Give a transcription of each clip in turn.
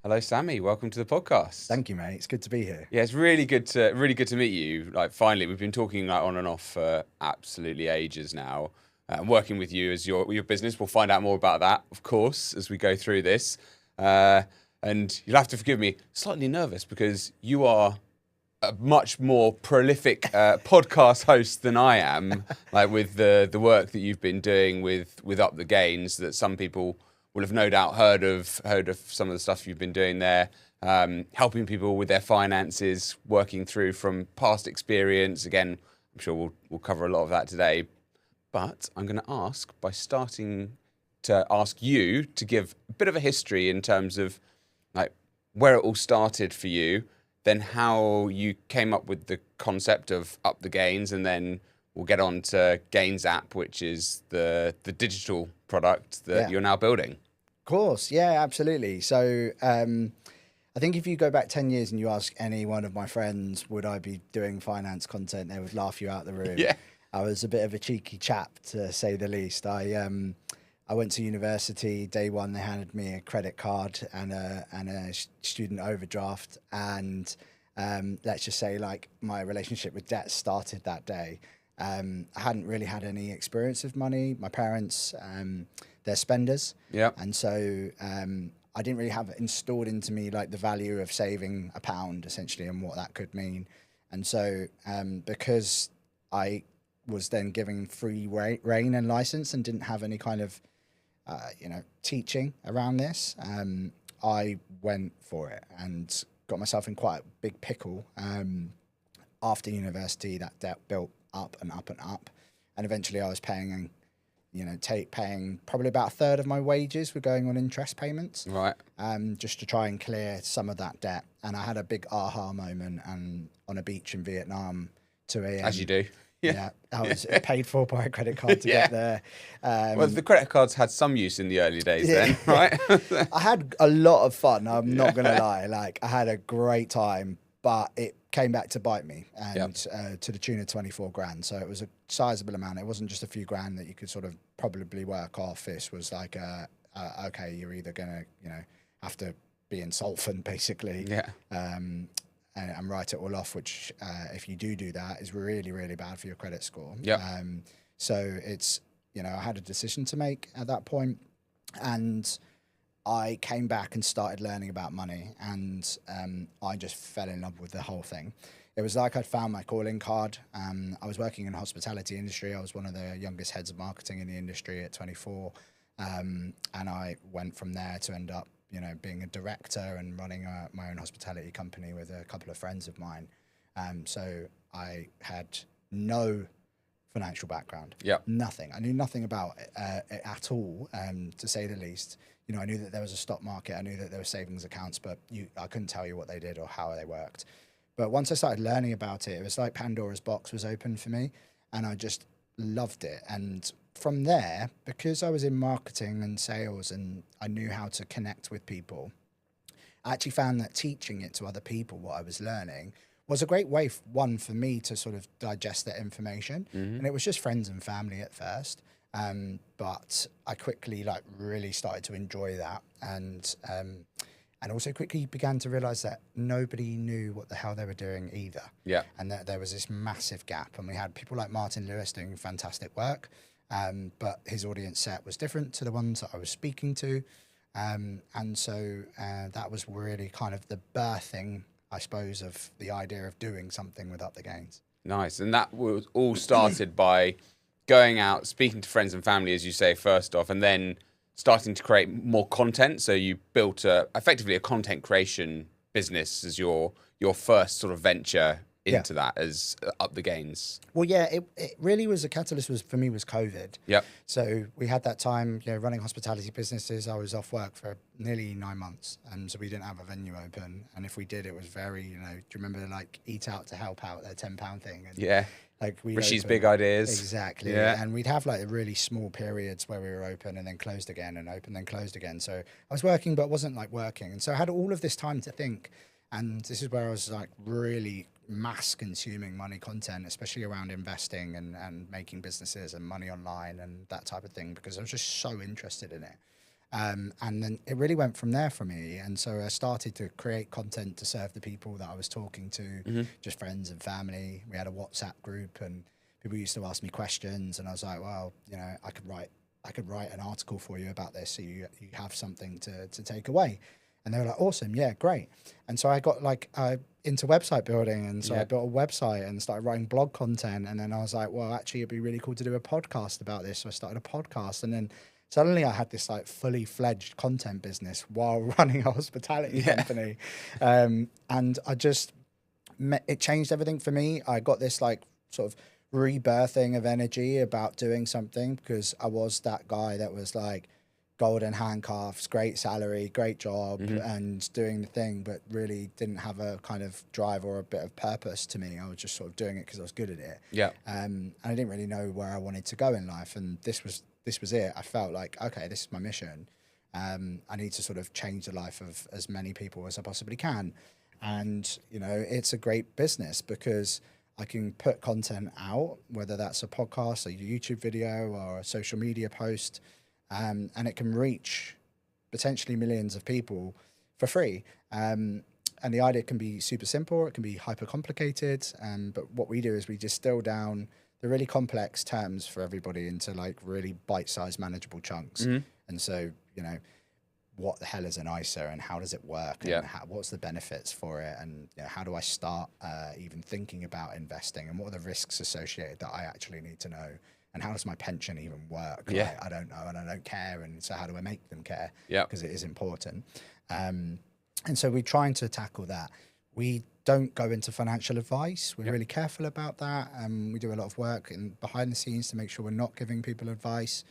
Hello, Sammy. Welcome to the podcast. Thank you, mate. It's good to be here. Yeah, it's really good to meet you. Like, finally, we've been talking like on and off for absolutely ages now. Working with you as your business. We'll find out more about that, of course, as we go through this. Uh, and you'll have to forgive me, slightly nervous because you are a much more prolific podcast host than I am. Like with the work that you've been doing with Up the Gains, that some people will have no doubt heard of some of the stuff you've been doing there, helping people with their finances, working through from past experience. Again, I'm sure we'll cover a lot of that today. But I'm going to ask by starting to ask you to give a bit of a history in terms of like where it all started for you, then how you came up with the concept of Up the Gains, and then we'll get on to Gains App, which is the digital product that you're now building. Of course. Yeah, absolutely. So I think if you go back 10 years and you ask any one of my friends, would I be doing finance content, they would laugh you out the room. Yeah. I was a bit of a cheeky chap, to say the least. I went to university. Day one, they handed me a credit card and a student overdraft. And let's just say, like, my relationship with debt started that day. I hadn't really had any experience of money. My parents, they're spenders. Yeah. And so I didn't really have it installed into me, like, the value of saving a pound, essentially, and what that could mean. And so because I was then given free reign and license and didn't have any kind of, teaching around this, I went for it and got myself in quite a big pickle. After university, that debt built up and up and up. And eventually I was paying, paying probably about a third of my wages were going on interest payments. Right. Just to try and clear some of that debt. And I had a big aha moment on a beach in Vietnam, 2 a.m. As you do. Yeah, I was paid for by a credit card to get there. Well, the credit cards had some use in the early days then, right? I had a lot of fun, I'm not going to lie. Like, I had a great time, but it came back to bite me, and to the tune of 24 grand. So it was a sizable amount. It wasn't just a few grand that you could sort of probably work off. This was like, okay, you're either going to, have to be insolvent, basically. Yeah. And write it all off, which if you do that, is really, really bad for your credit score. Yeah. So it's, I had a decision to make at that point, and I came back and started learning about money, and I just fell in love with the whole thing. It was like I'd found my calling card. I was working in the hospitality industry. I was one of the youngest heads of marketing in the industry at 24. And I went from there to end up being a director and running my own hospitality company with a couple of friends of mine. So I had no financial background. Yep. Nothing. I knew nothing about it at all, to say the least. I knew that there was a stock market. I knew that there were savings accounts, but I couldn't tell you what they did or how they worked. But once I started learning about it, it was like Pandora's box was open for me, and I just loved it. And from there, because I was in marketing and sales and I knew how to connect with people, I actually found that teaching it to other people, what I was learning, was a great way, one, for me to sort of digest that information. And it was just friends and family at first. But I quickly really started to enjoy that, and also quickly began to realize that nobody knew what the hell they were doing either. Yeah. And that there was this massive gap, and we had people like Martin Lewis doing fantastic work. But his audience set was different to the ones that I was speaking to. And so that was really kind of the birthing, I suppose, of the idea of doing something with Up the Gains. Nice. And that was all started by going out, speaking to friends and family, as you say, first off, and then starting to create more content. So you built effectively a content creation business as your first sort of venture into that, as Up the Gains. Well, yeah, it really was a catalyst for me was COVID. Yep. So we had that time, running hospitality businesses. I was off work for nearly 9 months, and so we didn't have a venue open. And if we did, it was very, do you remember like Eat Out to Help Out, their £10 thing? And yeah. Like Rishi's Big Ideas. Exactly. Yeah. And we'd have like really small periods where we were open and then closed again, and open, then closed again. So I was working, but wasn't like working. And so I had all of this time to think. And this is where I was like really mass consuming money content, especially around investing and making businesses and money online and that type of thing, because I was just so interested in it. And then it really went from there for me. And so I started to create content to serve the people that I was talking to, just friends and family. We had a WhatsApp group and people used to ask me questions. And I was like, well, you know, I could write an article for you about this so you have something to take away. And they were like, awesome, yeah, great. And so I got like into website building. And so I built a website and started writing blog content. And then I was like, well, actually, it'd be really cool to do a podcast about this. So I started a podcast. And then suddenly I had this like fully fledged content business while running a hospitality company. And I just, it changed everything for me. I got this like sort of rebirthing of energy about doing something because I was that guy that was like, golden handcuffs, great salary, great job, and doing the thing, but really didn't have a kind of drive or a bit of purpose to me. I was just sort of doing it because I was good at it. Yeah. And I didn't really know where I wanted to go in life, and this was it. I felt like, okay, this is my mission. I need to sort of change the life of as many people as I possibly can. And, you know, it's a great business because I can put content out, whether that's a podcast, a YouTube video, or a social media post, and it can reach potentially millions of people for free. And the idea can be super simple, it can be hyper complicated. But what we do is we distill down the really complex terms for everybody into like really bite-sized manageable chunks. And so, you know, what the hell is an ISA and how does it work? And what's the benefits for it? And you know, how do I start even thinking about investing? And what are the risks associated that I actually need to know? And how does my pension even work? Like, I don't know and I don't care. And so how do I make them care? Because it is important. And so we're trying to tackle that. We don't go into financial advice. We're really careful about that. We do a lot of work behind the scenes to make sure we're not giving people advice.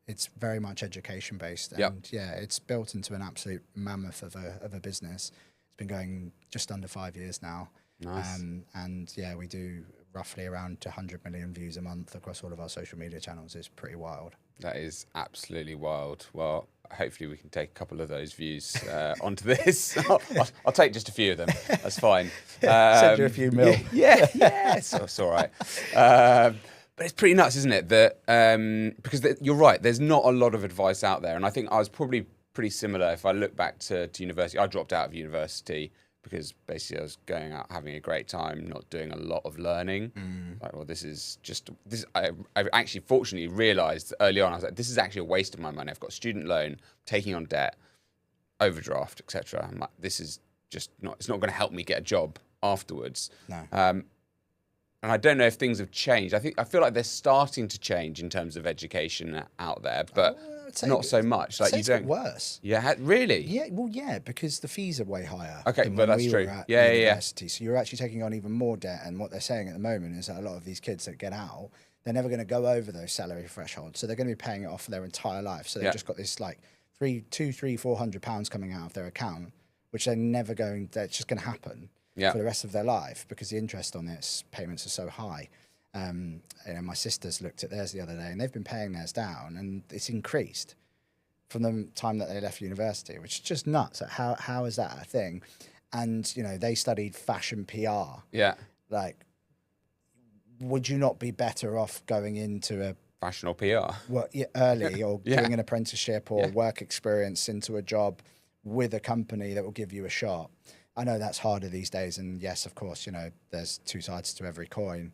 It's very much education based. And it's built into an absolute mammoth of a business. It's been going just under 5 years now. Nice. And we do roughly around 100 million views a month across all of our social media channels. Is pretty wild. That is absolutely wild. Well, hopefully we can take a couple of those views onto this. I'll take just a few of them. That's fine. Send you a few mil. So it's all right. But it's pretty nuts, isn't it? That because you're right. There's not a lot of advice out there, and I think I was probably pretty similar. If I look back to university, I dropped out of university because basically I was going out having a great time, not doing a lot of learning. Like, well, this is just this. I actually fortunately realised early on. I was like, this is actually a waste of my money. I've got a student loan, taking on debt, overdraft, etc. I'm like, this is just not. It's not going to help me get a job afterwards. No. And I don't know if things have changed. I feel like they're starting to change in terms of education out there, but not so much. Like you don't. It's worse. Yeah, really. Yeah, well, yeah, because the fees are way higher. Okay, but that's true. University. So you're actually taking on even more debt. And what they're saying at the moment is that a lot of these kids that get out, they're never going to go over those salary thresholds. So they're going to be paying it off for their entire life. So they've just got this like £400 coming out of their account, which they're never going. That's just going to happen. For the rest of their life because the interest on this payments are so high. You know, my sisters looked at theirs the other day and they've been paying theirs down and it's increased from the time that they left university, which is just nuts. How is that a thing? And, you know, they studied fashion PR. Yeah. Like, would you not be better off going into a fashion or PR? Well, early or doing an apprenticeship or work experience into a job with a company that will give you a shot? I know that's harder these days, and yes, of course, you know, there's two sides to every coin,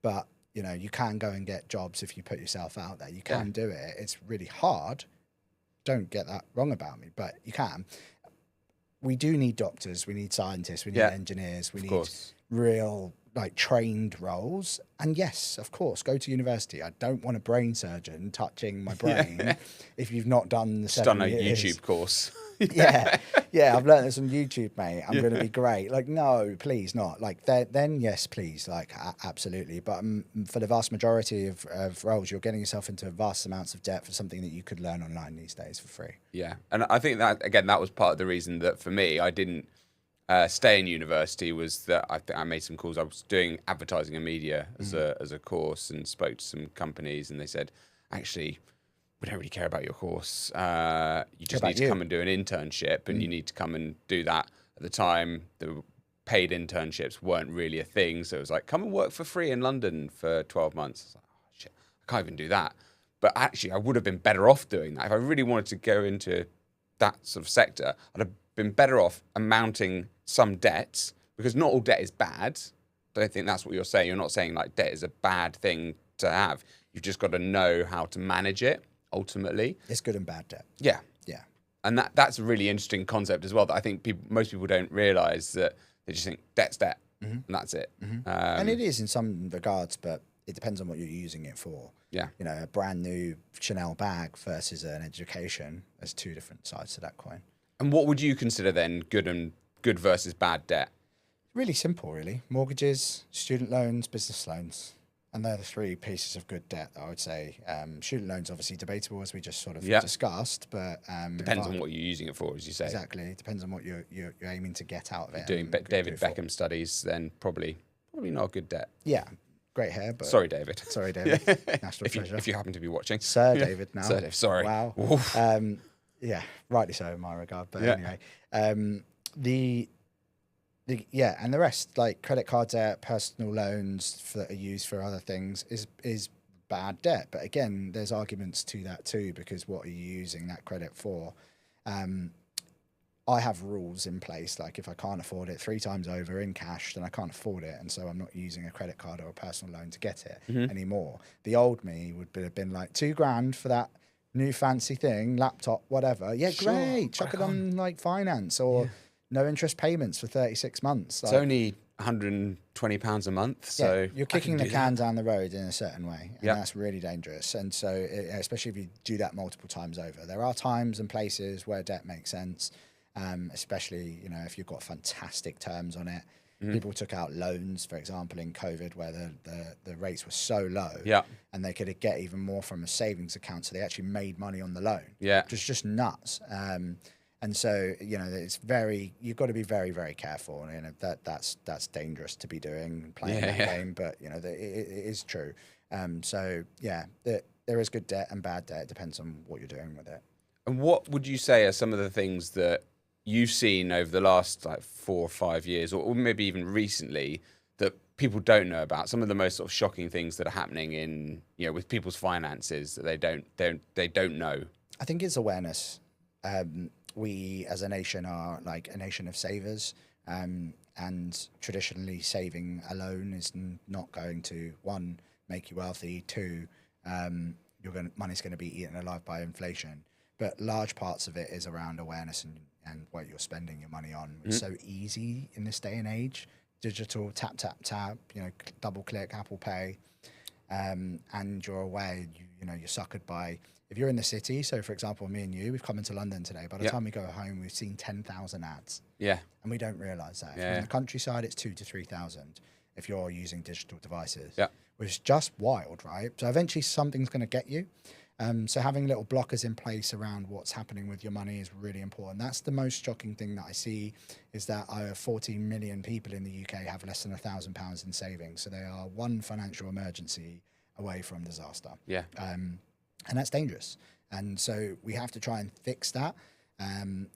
but, you know, you can go and get jobs if you put yourself out there. You can do it. It's really hard. Don't get that wrong about me, but you can. We do need doctors. We need scientists. We need engineers. We need real, like, trained roles. And yes, of course, go to university. I don't want a brain surgeon touching my brain if you've not done the 7 years. Done a YouTube course. I've learned this on YouTube, mate. I'm going to be great. Like, no, please not. Like, then yes, please. Like, absolutely. But for the vast majority of roles, you're getting yourself into vast amounts of debt for something that you could learn online these days for free. Yeah, and I think that, again, that was part of the reason that for me, I didn't stay in university was that I think I made some calls. I was doing advertising and media as a course and spoke to some companies and they said, actually, we don't really care about your course. You just need to come and do an internship and you need to come and do that. At the time, the paid internships weren't really a thing. So it was like, come and work for free in London for 12 months. I was like, oh, shit, I can't even do that. but actually I would have been better off doing that. If I really wanted to go into that sort of sector, I'd have been better off amounting some debts, because not all debt is bad. I don't think that's what you're saying. You're not saying like debt is a bad thing to have. You've just got to know how to manage it ultimately. It's good and bad debt. Yeah. Yeah. And that's a really interesting concept as well, that I think most people don't realise, that they just think debt's debt, and that's it. And it is in some regards, but it depends on what you're using it for. Yeah. You know, a brand new Chanel bag versus an education, there's two different sides to that coin. And what would you consider then good versus bad debt? Really simple, really. Mortgages, student loans, business loans. And they're the three pieces of good debt, I would say. Student loans, obviously debatable, as we just sort of discussed, but depends on what you're using it for, as you say. Exactly, it depends on what you're aiming to get out of it. Doing David Beckham studies, then probably not a good debt. Yeah, great hair, but sorry, David. Sorry, David. National treasure. If you happen to be watching, Sir David. Now, Sir David. Sorry. Wow. Yeah, rightly so in my regard. But anyway, and the rest, like credit card debt, personal loans that are used for other things, is bad debt. But again, there's arguments to that too, because what are you using that credit for? I have rules in place, like if I can't afford it 3 times over in cash, then I can't afford it, and so I'm not using a credit card or a personal loan to get it anymore. The old me would have been like $2,000 for that new fancy thing, laptop, whatever. Yeah, Sure, great. Chuck it on like finance or no interest payments for 36 months. It's like, only £120 a month, so you're kicking the can down the road in a certain way, and that's really dangerous. And so, especially if you do that multiple times over, there are times and places where debt makes sense, especially if you've got fantastic terms on it. People took out loans, for example, in COVID, where the rates were so low, and they could get even more from a savings account, so they actually made money on the loan. Which is just nuts. And so, it's you've got to be very, very careful. That's dangerous to be doing, playing that game, but it is true. There is good debt and bad debt. It depends on what you're doing with it. And what would you say are some of the things that you've seen over the last 4 or 5 years, or maybe even recently, that people don't know about? Some of the most sort of shocking things that are happening in, with people's finances that they don't know. I think it's awareness. We as a nation are like a nation of savers, and traditionally saving alone is not going to, 1, make you wealthy, 2, money's going to be eaten alive by inflation. But large parts of it is around awareness and what you're spending your money on. It's so easy in this day and age. Digital, tap, tap, tap, double click, Apple Pay, and you're aware, you're suckered by, if you're in the city, so for example, me and you, we've come into London today. By the time we go home, we've seen 10,000 ads. Yeah. And we don't realise that. If you're in the countryside, it's 2,000 to 3,000 if you're using digital devices. Yeah. Which is just wild, right? So eventually something's going to get you. So having little blockers in place around what's happening with your money is really important. That's the most shocking thing that I see, is that 14 million people in the UK have less than £1,000 in savings. So they are one financial emergency away from disaster. Yeah. And that's dangerous. And so we have to try and fix that. And,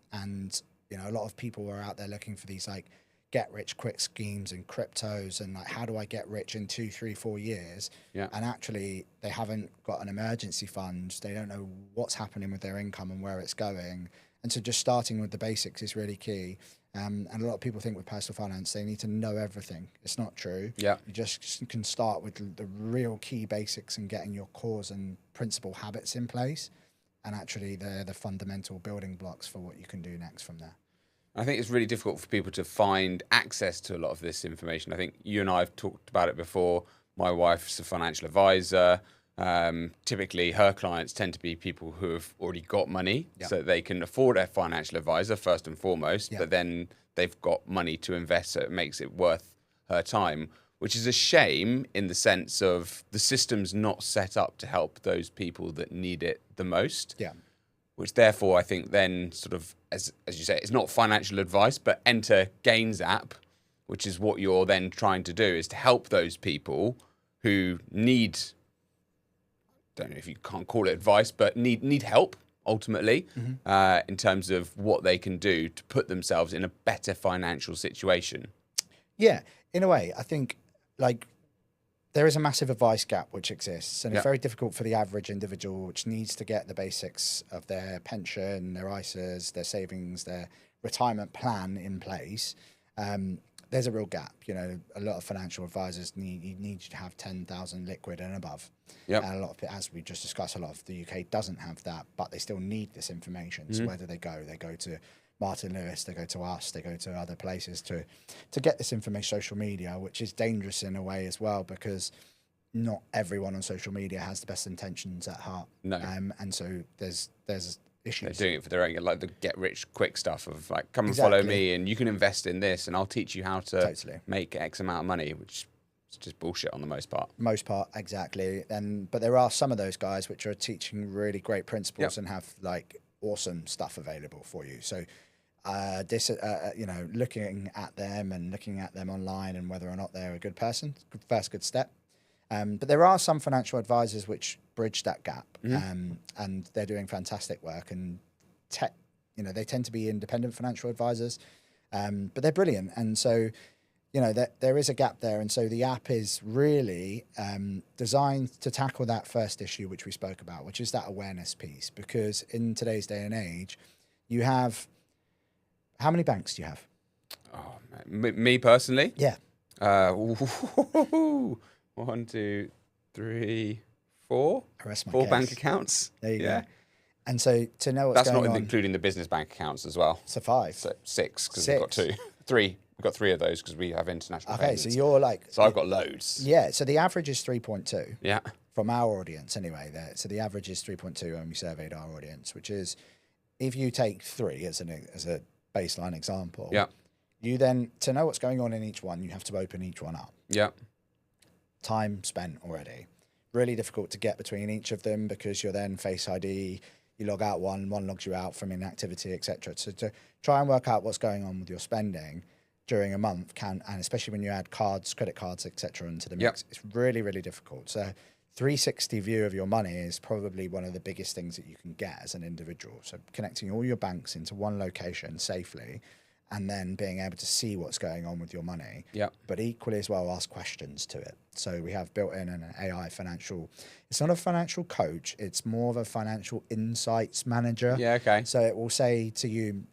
a lot of people are out there looking for these like get rich quick schemes and cryptos and like, how do I get rich in 2, 3, 4 years? Yeah. And actually they haven't got an emergency fund. They don't know what's happening with their income and where it's going. And so just starting with the basics is really key. And a lot of people think with personal finance, they need to know everything. It's not true. Yeah. You just can start with the real key basics and getting your cause and principal habits in place. And actually they're the fundamental building blocks for what you can do next from there. I think it's really difficult for people to find access to a lot of this information. I think you and I have talked about it before. My wife's a financial advisor. Typically, her clients tend to be people who have already got money, so they can afford a financial advisor first and foremost, but then they've got money to invest, so it makes it worth her time, which is a shame in the sense of the system's not set up to help those people that need it the most. Yeah. Which therefore I think then sort of, as you say, it's not financial advice, but enter Gains App, which is what you're then trying to do, is to help those people who need, don't know if you can't call it advice, but need help ultimately, in terms of what they can do to put themselves in a better financial situation. Yeah, in a way, I think like there is a massive advice gap which exists, and Yeah. it's very difficult for the average individual which needs to get the basics of their pension, their ISAs, their savings, their retirement plan in place. There's a real gap. You know, a lot of financial advisors need to have 10,000 liquid and above. Yep. And a lot of it, as we just discussed, a lot of the UK doesn't have that, but they still need this information. So where do they go? They go to Martin Lewis, they go to us, they go to other places to get this information. Social media, which is dangerous in a way as well, because not everyone on social media has the best intentions at heart. No. And so there's issues. They're doing it for their own, like the get rich quick stuff of like, come and follow me and you can invest in this and I'll teach you how to make X amount of money, which is just bullshit on the most part. Exactly. But there are some of those guys which are teaching really great principles and have like awesome stuff available for you. So you know, looking at them online and whether or not they're a good person, good step. But there are some financial advisors which bridge that gap, and they're doing fantastic work. And you know, they tend to be independent financial advisors, but they're brilliant. And so, you know, there is a gap there. And so the app is really designed to tackle that first issue which we spoke about, which is that awareness piece. Because in today's day and age, you have, how many banks do you have? Oh, man. Me personally? Yeah. 1, 2, 3, 4. Four bank accounts. There you go. And so to know what's going on. That's not including the business bank accounts as well. So 5. So 6, because we've got 2. 3. We've got 3 of those because we have international payments. So you're like... So I've got loads. Yeah, so the average is 3.2. Yeah. From our audience anyway. So the average is 3.2 when we surveyed our audience, which is, if you take 3 as a baseline example, you then, to know what's going on in each one, you have to open each one up. Yeah. Time spent already. Really difficult to get between each of them because you're then Face ID, you log out one logs you out from inactivity, etc. So to try and work out what's going on with your spending during a month and especially when you add cards, credit cards, etc. into the mix, it's really, really difficult. So 360 view of your money is probably one of the biggest things that you can get as an individual. So connecting all your banks into one location safely, and then being able to see what's going on with your money. But equally as well, ask questions to it. So we have built in an AI financial, it's not a financial coach, it's more of a financial insights manager. Yeah, okay. So it will say to you,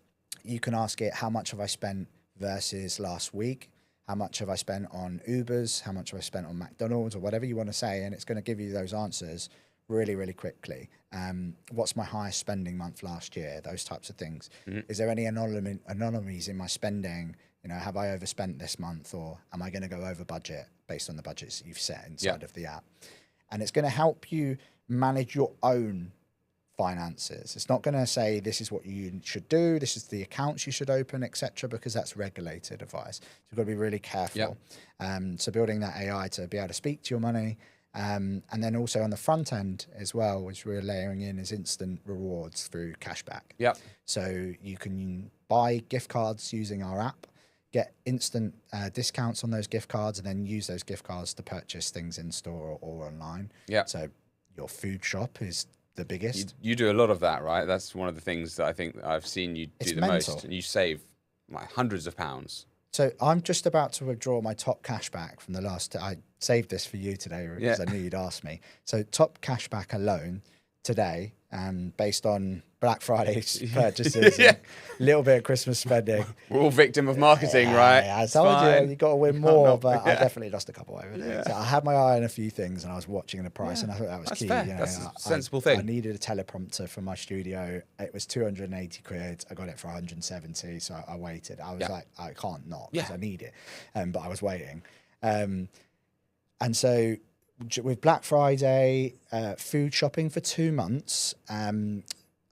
you can ask it, how much have I spent versus last week? How much have I spent on Ubers? How much have I spent on McDonald's, or whatever you want to say? And it's going to give you those answers really, really quickly. What's my highest spending month last year? Those types of things. Is there any anomalies in my spending? You know, have I overspent this month, or am I going to go over budget based on the budgets you've set inside of the app? And it's going to help you manage your own finances. It's not going to say this is what you should do, this is the accounts you should open, etc., because that's regulated advice. So you've got to be really careful. So building that AI to be able to speak to your money. And then also on the front end as well, which we're layering in, is instant rewards through cashback. So you can buy gift cards using our app, get instant discounts on those gift cards, and then use those gift cards to purchase things in store or online. So your food shop is the biggest. You do a lot of that, right? That's one of the things that I think I've seen you do most, and you save like hundreds of pounds. So I'm just about to withdraw my top cashback from the last. I saved this for you today because I knew you'd ask me. So top cashback alone today, based on Black Friday purchases, and a little bit of Christmas spending. We're all victim of marketing, right? I told you got to win more, but I definitely lost a couple over there. So I had my eye on a few things, and I was watching the price, and I thought that was key. Fair. You know, that's a sensible thing. I needed a teleprompter for my studio. It was 280 quid. I got it for 170, so I waited. I was like, I can't not because I need it, but I was waiting, and so. With Black Friday, food shopping for 2 months,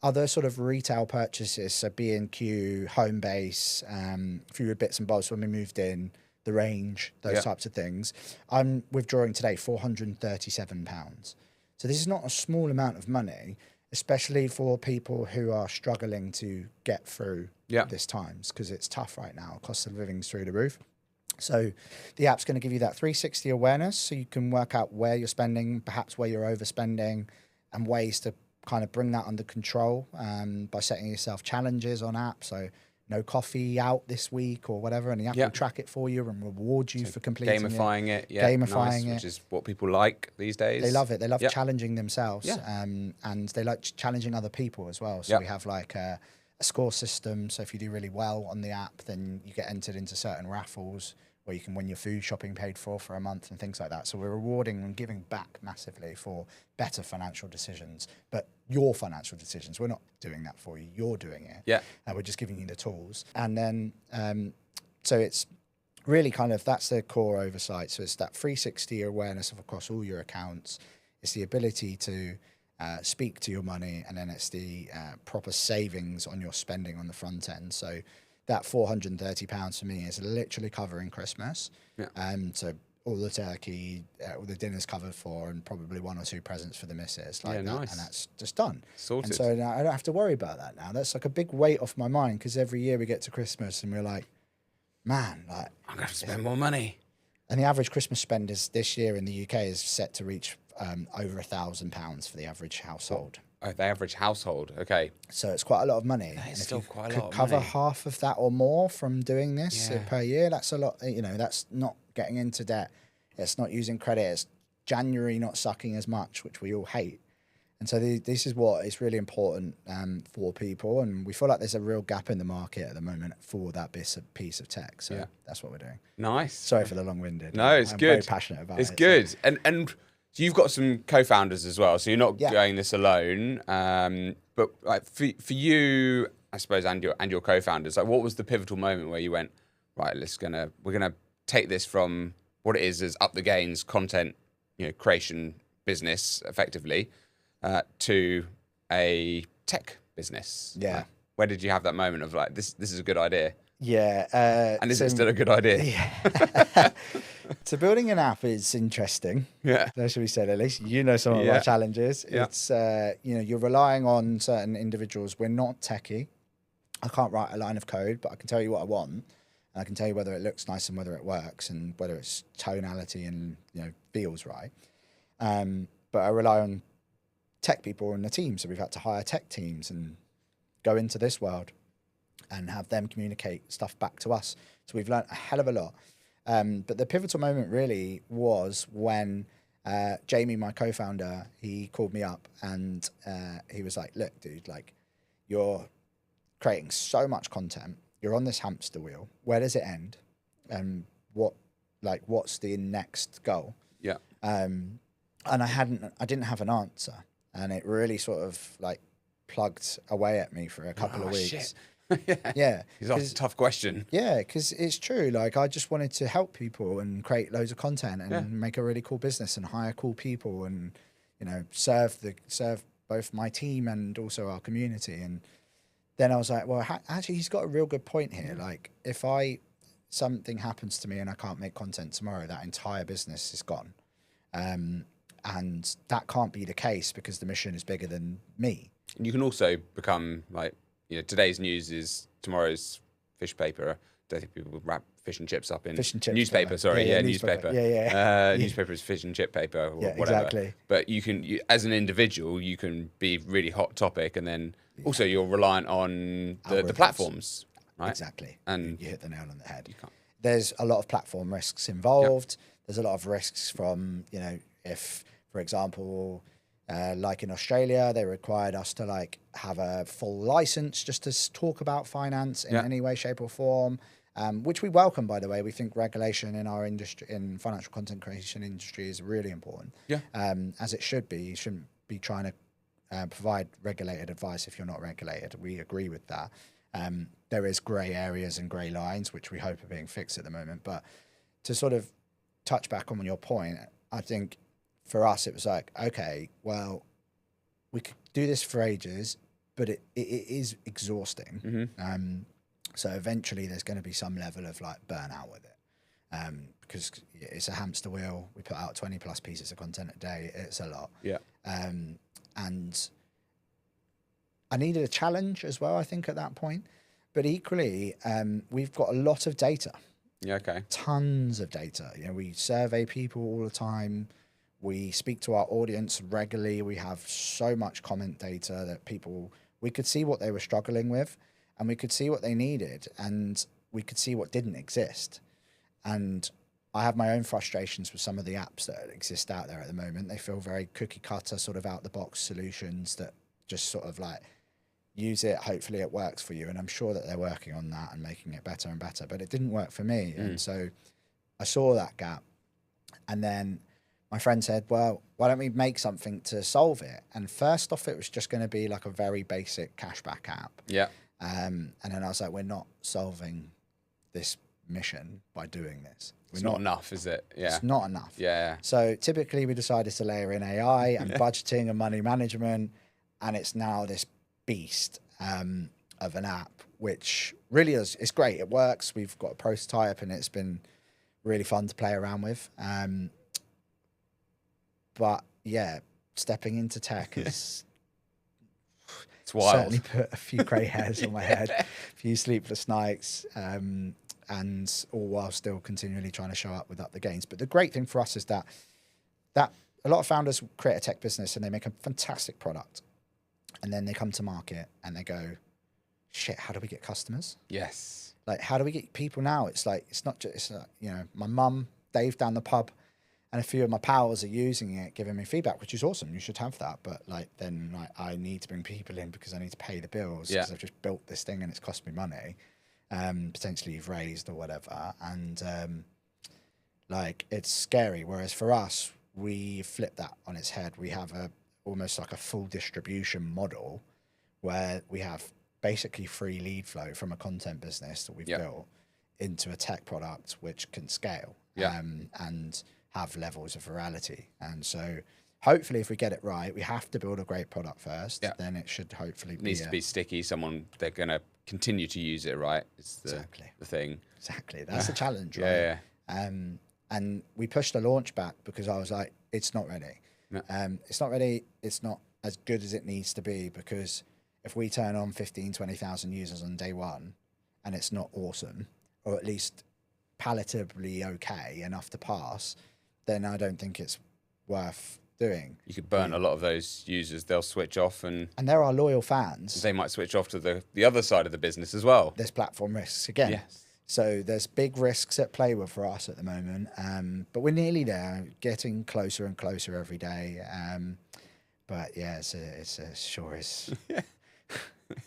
other sort of retail purchases, so B&Q, Homebase, a few bits and bobs when we moved in, the range, those types of things. I'm withdrawing today £437. So this is not a small amount of money, especially for people who are struggling to get through this times, because it's tough right now. Cost of living's through the roof. So the app's going to give you that 360 awareness, so you can work out where you're spending, perhaps where you're overspending, and ways to kind of bring that under control by setting yourself challenges on app. So no coffee out this week or whatever, and the app will track it for you and reward you for completing gamifying it. Gamifying it. Which is what people like these days. They love it. They love challenging themselves, and they like challenging other people as well. So we have like a score system. So if you do really well on the app, then you get entered into certain raffles where you can win your food shopping paid for a month and things like that. So we're rewarding and giving back massively for better financial decisions, but your financial decisions. We're not doing that for you. You're doing it. Yeah. We're just giving you the tools. And then, so it's really kind of, that's the core oversight. So it's that 360 awareness of across all your accounts. It's the ability to speak to your money, and then it's the proper savings on your spending on the front end. So that £430 for me is literally covering Christmas. Yeah. So all the turkey, all the dinner's covered for, and probably 1 or 2 presents for the missus. Like that, nice. And that's just done. Sorted. And so now I don't have to worry about that now. That's like a big weight off my mind, because every year we get to Christmas and we're like, man, like I'm going to have to spend more money. And the average Christmas spend is this year in the UK is set to reach over £1,000 for the average household. Oh, the average household. Okay. So it's quite a lot of money. That is and still if you quite a could lot of cover money. half of that or more from doing this Yeah. per year, that's a lot. You know, that's not getting into debt. It's not using credit. It's January not sucking as much, which we all hate. And so this is what is really important for people. And we feel like there's a real gap in the market at the moment for that piece of tech. So that's what we're doing. Nice. Sorry for the long-winded. No, it's I'm good. very passionate about it. It's good. So. And so you've got some co-founders as well. So you're not going this alone. But like for you, I suppose, and your co-founders, like what was the pivotal moment where you went, right, we're gonna take this from what it is as up the gains content, creation business effectively, to a tech business. Yeah. Like, where did you have that moment of like, this is a good idea? Yeah. And is it still a good idea? Yeah. So building an app is interesting. Yeah. That should be said, at least. You know some of our challenges. Yeah. It's, you're relying on certain individuals. We're not techie. I can't write a line of code, but I can tell you what I want. And I can tell you whether it looks nice and whether it works and whether it's tonality and, feels right. But I rely on tech people in the team. So we've had to hire tech teams and go into this world and have them communicate stuff back to us. So we've learned a hell of a lot. But the pivotal moment really was when Jamie, my co-founder, he called me up and he was like, look, dude, like you're creating so much content. You're on this hamster wheel. Where does it end? And what's the next goal? Yeah. And I didn't have an answer. And it really sort of like plugged away at me for a couple of weeks. Shit. Yeah. It's a tough question. Yeah, because it's true. Like I just wanted to help people and create loads of content and make a really cool business and hire cool people and, serve both my team and also our community. And then I was like, well, actually he's got a real good point here. Like if something happens to me and I can't make content tomorrow, that entire business is gone. And that can't be the case because the mission is bigger than me. You can also become like, today's news is tomorrow's fish paper. I don't think people would wrap fish and chips up in newspaper. Sorry, newspaper. Newspaper is fish and chip paper or whatever. Exactly. But you as an individual, you can be really hot topic, and then also you're reliant on the platforms. Right? Exactly. And you hit the nail on the head. You can't. There's a lot of platform risks involved. There's a lot of risks from, if, for example, like in Australia, they required us to have a full license just to talk about finance in any way, shape or form, which we welcome, by the way. We think regulation in our industry, in financial content creation industry, is really important. Yeah. As it should be. You shouldn't be trying to provide regulated advice if you're not regulated. We agree with that. There is grey areas and grey lines, which we hope are being fixed at the moment. But to sort of touch back on your point, I think for us, it was like, okay, well, we could do this for ages, but it is exhausting. Mm-hmm. So eventually there's going to be some level of burnout with it. Because it's a hamster wheel. We put out 20 plus pieces of content a day. It's a lot. Yeah. And I needed a challenge as well, I think, at that point. But equally, we've got a lot of data. Yeah, okay. Tons of data. We survey people all the time. We speak to our audience regularly. We have so much comment data that we could see what they were struggling with. and we could see what they needed, and we could see what didn't exist. And I have my own frustrations with some of the apps that exist out there at the moment. They feel very cookie cutter, sort of out the box solutions that just sort of like use it, hopefully it works for you. And I'm sure that they're working on that and making it better and better, but it didn't work for me. And so I saw that gap. And then my friend said, well, why don't we make something to solve it? And first off, it was just going to be like a very basic cashback app. Yeah. And then I was like, we're not solving this mission by doing this. It's not enough, is it? Yeah. It's not enough. Yeah. So typically we decided to layer in AI and budgeting and money management, and it's now this beast of an app, which really is, it's great. It works. We've got a prototype and it's been really fun to play around with. But yeah, stepping into tech is it's wild. Certainly put a few grey hairs on my head, a few sleepless nights, and all while still continually trying to show up with Up the Gains. But the great thing for us is that a lot of founders create a tech business and they make a fantastic product, and then they come to market and they go, shit, how do we get customers? Yes. Like, how do we get people now? It's like, it's not just, it's like, you know, my mum, Dave down the pub, and a few of my pals are using it, giving me feedback, which is awesome. You should have that. But like, then like, I need to bring people in because I need to pay the bills because I've just built this thing and it's cost me money. Potentially you've raised or whatever. And like, it's scary. Whereas for us, we flip that on its head. We have almost like a full distribution model where we have basically free lead flow from a content business that we've built into a tech product which can scale and have levels of virality. And so hopefully if we get it right, we have to build a great product first, then it should hopefully needs to be sticky. They're going to continue to use it, right? It's the thing. Exactly. That's the challenge, right? And we pushed the launch back because I was like, it's not ready. No. It's not ready. It's not as good as it needs to be, because if we turn on 15, 20,000 users on day one and it's not awesome, or at least palatably okay enough to pass, then I don't think it's worth doing. You could burn a lot of those users. They'll switch off, and they're our loyal fans. They might switch off to the other side of the business as well. There's platform risks again. Yes. So there's big risks at play with for us at the moment, but we're nearly there, getting closer and closer every day. But yeah, it's sure is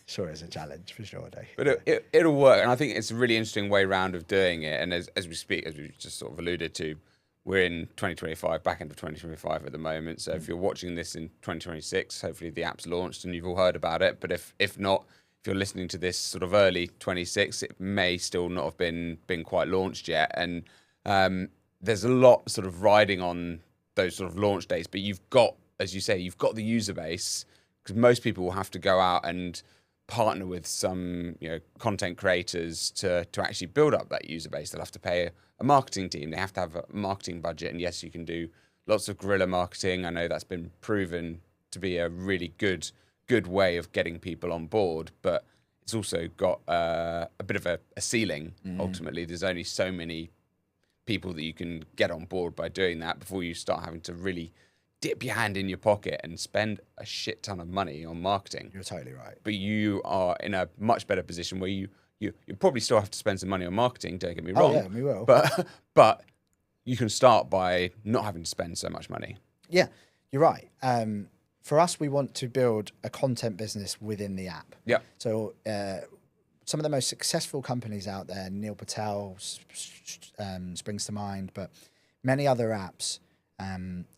sure is a challenge for sure, Dave. But it'll work, and I think it's a really interesting way round of doing it. And as we speak, as we just sort of alluded to, we're in 2025, back end of 2025 at the moment. So if you're watching this in 2026, hopefully the app's launched and you've all heard about it. But if not, if you're listening to this sort of early 26, it may still not have been quite launched yet. And there's a lot sort of riding on those sort of launch dates. But you've got, as you say, you've got the user base, because most people will have to go out and partner with some content creators to actually build up that user base. They'll have to pay a marketing team. They have to have a marketing budget. And yes, you can do lots of guerrilla marketing. I know that's been proven to be a really good way of getting people on board, but it's also got a bit of a ceiling. Ultimately, there's only so many people that you can get on board by doing that before you start having to really dip your hand in your pocket and spend a shit ton of money on marketing. You're totally right. But you are in a much better position where you probably still have to spend some money on marketing, don't get me wrong. Oh yeah, we will. But you can start by not having to spend so much money. Yeah, you're right. For us, we want to build a content business within the app. Yeah. So some of the most successful companies out there, Neil Patel springs to mind, but many other apps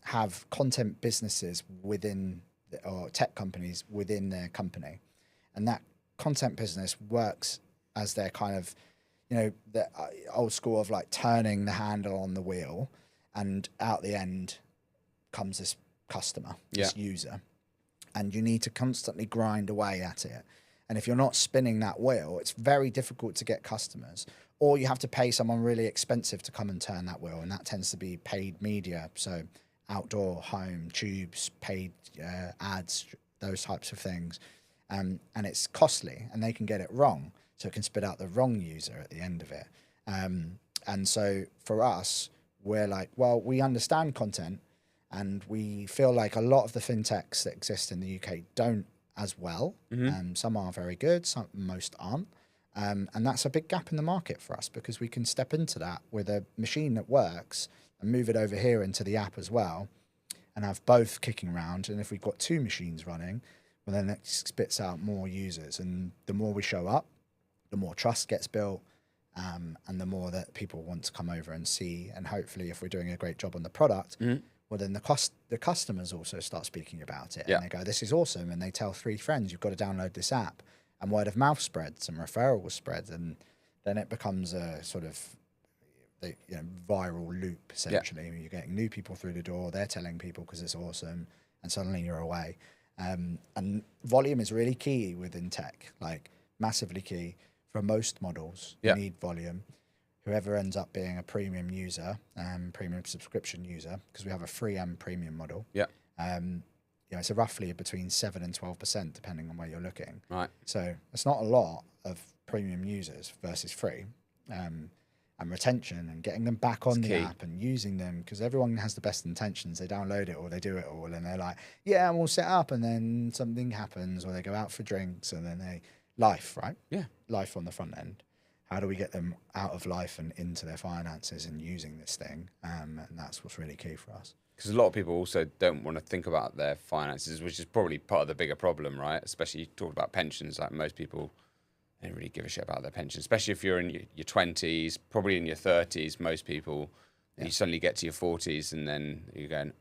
have content businesses within, or tech companies within their company. And that content business works as their kind of, the old school of like turning the handle on the wheel, and out the end comes this customer, this user. And you need to constantly grind away at it. And if you're not spinning that wheel, it's very difficult to get customers. Or you have to pay someone really expensive to come and turn that wheel. And that tends to be paid media. So outdoor, home, tubes, paid ads, those types of things. And it's costly, and they can get it wrong. So it can spit out the wrong user at the end of it. And so for us, we're like, well, we understand content, and we feel like a lot of the fintechs that exist in the UK don't as well. Some are very good, most aren't. And that's a big gap in the market for us because we can step into that with a machine that works and move it over here into the app as well and have both kicking around. And if we've got two machines running, well, then it spits out more users. And the more we show up, the more trust gets built, and the more that people want to come over and see. And hopefully, if we're doing a great job on the product, well, then the customers also start speaking about it. And they go, this is awesome. And they tell 3 friends, you've got to download this app. And word of mouth spreads and referrals spread. And then it becomes a sort of viral loop, essentially. You're getting new people through the door. They're telling people because it's awesome. And suddenly you're away. And volume is really key within tech, like massively key for most models. You need volume. Whoever ends up being a premium user, premium subscription user, because we have a free and premium model. It's roughly between 7 and 12%, depending on where you're looking. Right. So it's not a lot of premium users versus free. And retention and getting them back on the app and using them, because everyone has the best intentions. They download it or they do it all and they're like, yeah, and we'll set up, and then something happens or they go out for drinks and then life on the front end. How do we get them out of life and into their finances and using this thing? And that's what's really key for us. Because a lot of people also don't want to think about their finances, which is probably part of the bigger problem, right? Especially you talk about pensions. Like most people don't really give a shit about their pension, especially if you're in your 20s, probably in your 30s, most people. And you suddenly get to your 40s and then you're going,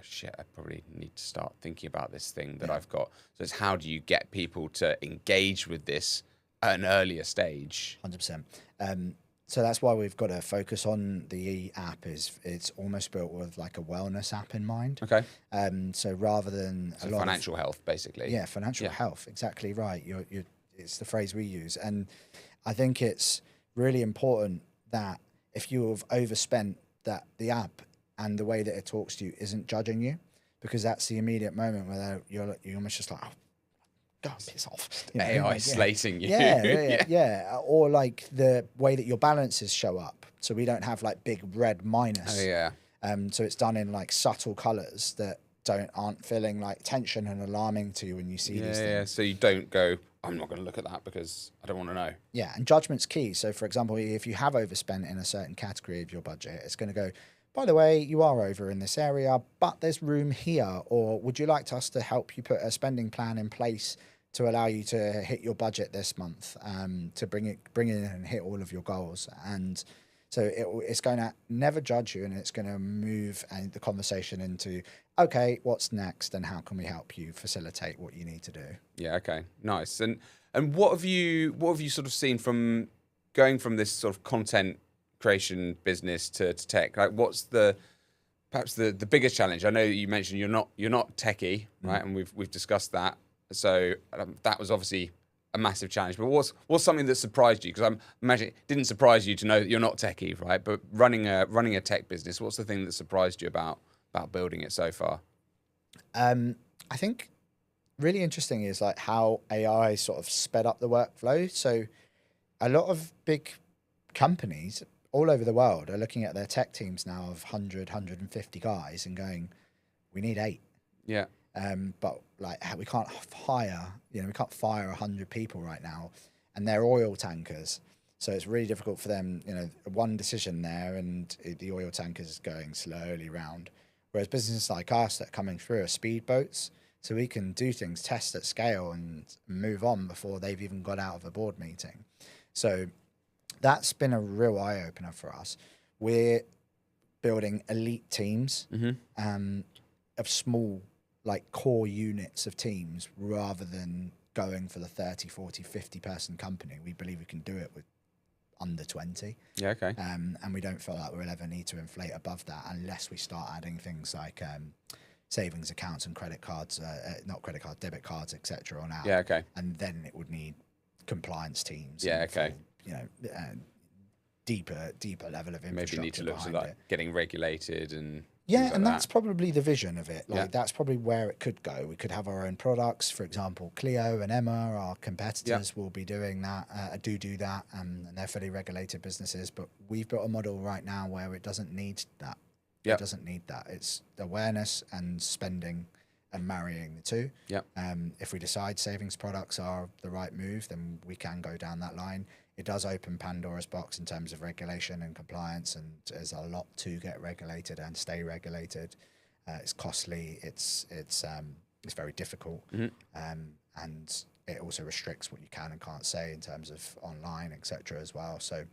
shit, I probably need to start thinking about this thing that I've got. So it's how do you get people to engage with this at an earlier stage? 100%. So that's why we've got to focus on the app. It's almost built with like a wellness app in mind. Okay. So rather than so financial health, basically. Yeah, financial health. Exactly right. It's the phrase we use, and I think it's really important that if you have overspent, that the app and the way that it talks to you isn't judging you, because that's the immediate moment where you're almost just like, oh, go piss off. AI slating you. Yeah. Or like the way that your balances show up. So we don't have like big red minus. Oh, yeah. So it's done in like subtle colors that aren't feeling like tension and alarming to you when you see these things. Yeah, so you don't go, I'm not going to look at that because I don't want to know. Yeah, and judgment's key. So for example, if you have overspent in a certain category of your budget, it's going to go, by the way, you are over in this area, but there's room here. Or would you like us to help you put a spending plan in place to allow you to hit your budget this month, to bring in and hit all of your goals? And so it's going to never judge you, and it's going to move the conversation into, okay, what's next, and how can we help you facilitate what you need to do? Yeah, okay, nice. And what have you sort of seen from going from this sort of content creation business to tech? Like, what's perhaps the biggest challenge? I know you mentioned you're not techie, right? And we've discussed that. So that was obviously a massive challenge. But what's something that surprised you? Because I'm imagining it didn't surprise you to know that you're not techie, right? But running a tech business, what's the thing that surprised you about building it so far? I think really interesting is like how AI sort of sped up the workflow. So a lot of big companies all over the world are looking at their tech teams now of 100, 150 guys and going, we need 8. Yeah. But like we can't fire 100 people right now, and they're oil tankers. So it's really difficult for them, one decision there and the oil tankers is going slowly round. Whereas businesses like us that are coming through are speedboats, so we can do things, test at scale and move on before they've even got out of a board meeting. So that's been a real eye-opener for us. We're building elite teams of small, like core units of teams, rather than going for the 30, 40, 50 person company. We believe we can do it with under 20. Yeah, okay. And we don't feel like we'll ever need to inflate above that unless we start adding things like savings accounts and credit cards, not credit cards, debit cards, etc. on out. Yeah, okay. And then it would need compliance teams. Yeah, okay. Deeper level of infrastructure. Maybe need to look to like getting regulated and and that's probably the vision of it. That's probably where it could go. We could have our own products. For example, Clio and Emma, our competitors, will be doing that, do that, and they're fully regulated businesses. But we've built a model right now where it doesn't need that. It doesn't need that. It's awareness and spending and marrying the two. Yep. If we decide savings products are the right move, then we can go down that line. It does open Pandora's box in terms of regulation and compliance, and there's a lot to get regulated and stay regulated. It's costly. It's very difficult, and it also restricts what you can and can't say in terms of online, etc. as well. So